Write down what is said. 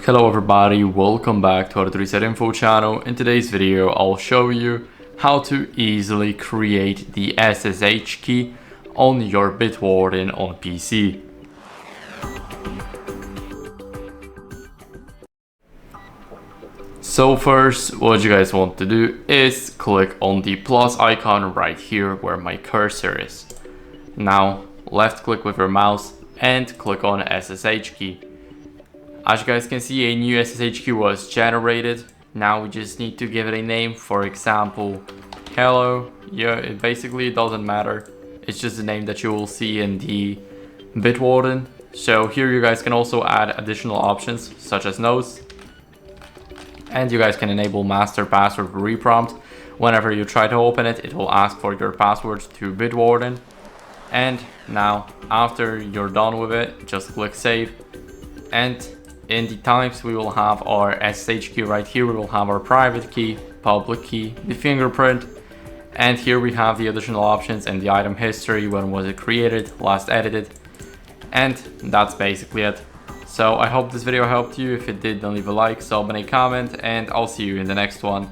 Hello everybody, welcome back to our 3set Info channel. In today's video, I'll show you how to easily create the SSH key on your Bitwarden on PC. So first, what you guys want to do is click on the plus icon right here where my cursor is. Now, left click with your mouse and click on SSH key. As you guys can see, a new SSH key was generated. Now we just need to give it a name, for example, hello. Yeah, it basically doesn't matter. It's just the name that you will see in the Bitwarden. So here you guys can also add additional options such as notes. And you guys can enable master password reprompt. Whenever you try to open it, it will ask for your password to Bitwarden. And now, after you're done with it, just click save. And in the types, we will have our SSH key right here. We will have our private key, public key, the fingerprint. And here we have the additional options and the item history. When was it created, last edited. And that's basically it. So I hope this video helped you. If it did, then leave a like, sub, and a comment. And I'll see you in the next one.